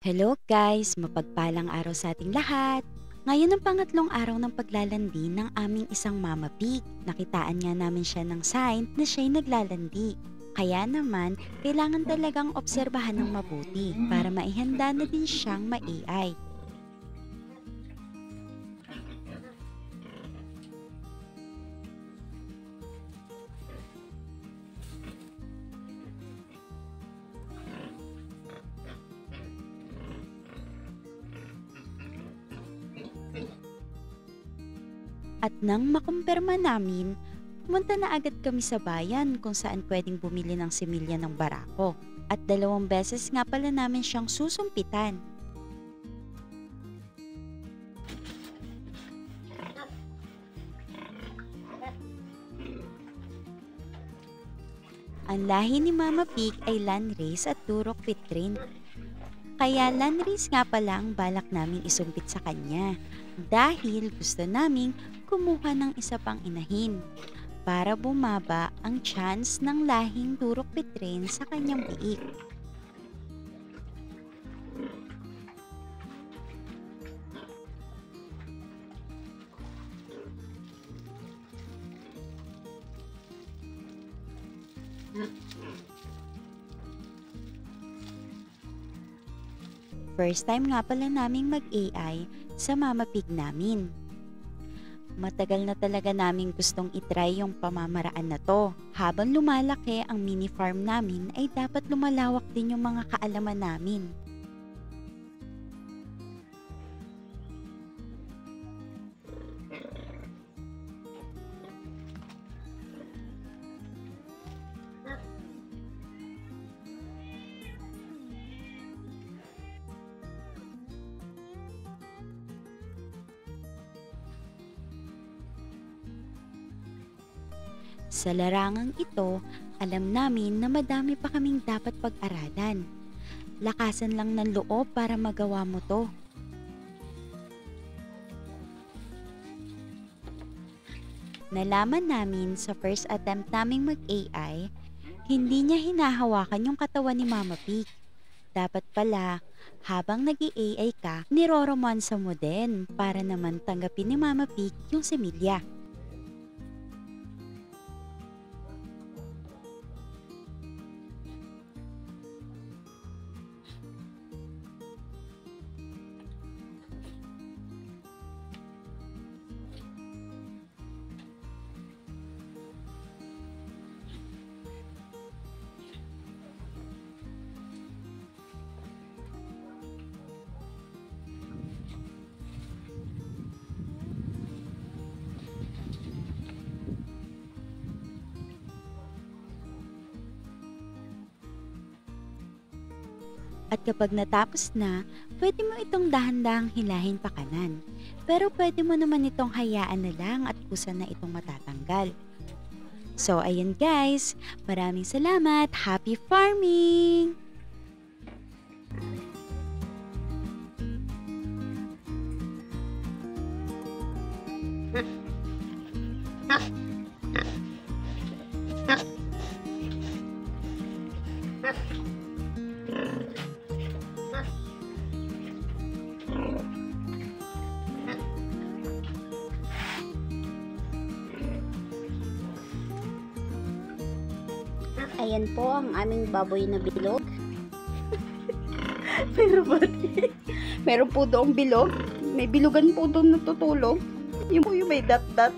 Hello guys! Mapagpalang araw sa ating lahat! Ngayon ang pangatlong araw ng paglalandi ng aming isang mama pig. Nakitaan nga namin siya ng sign na siya'y naglalandi. Kaya naman, kailangan talagang obserbahan ng mabuti para maihanda na din siyang ma-AI. At nang makumpirma namin, pumunta na agad kami sa bayan kung saan pwedeng bumili ng similya ng barako. At 2 beses nga pala namin siyang susumpitan. Ang lahi ni Mama Pig ay Landrace at Turok Pitrin. Kaya Landrace nga pala ang balak naming isumpit sa kanya dahil gusto naming kumuha ng isa pang inahin para bumaba ang chance ng lahing Turok Pitrin sa kanyang biik. First time nga pala naming mag-AI sa Mama Pig namin. Matagal na talaga naming gustong itry yung pamamaraan na to. Habang lumalaki ang mini farm namin ay dapat lumalawak din yung mga kaalaman namin. Sa larangang ito, alam namin na madami pa kaming dapat pag-aralan. Lakasan lang ng loob para magawa mo to. Nalaman namin sa first attempt naming mag-AI, hindi niya hinahawakan yung katawan ni Mama Pig. Dapat pala, habang nag-AI ka, niroromansa mo din para naman tanggapin ni Mama Pig yung similya. At kapag natapos na, pwede mo itong dahan-dahang hilahin pa kanan. Pero pwede mo naman itong hayaan na lang at kusa na itong matatanggal. So ayun guys, maraming salamat. Happy farming! Ayan po ang aming baboy na bilog. Meron po doong bilog. May bilugan po doon natutulog. Yung po yung may dot-dot.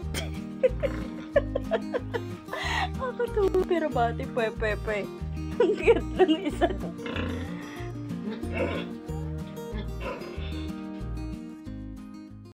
Ako to, pero bati, pepe. Ang cute lang isa doon.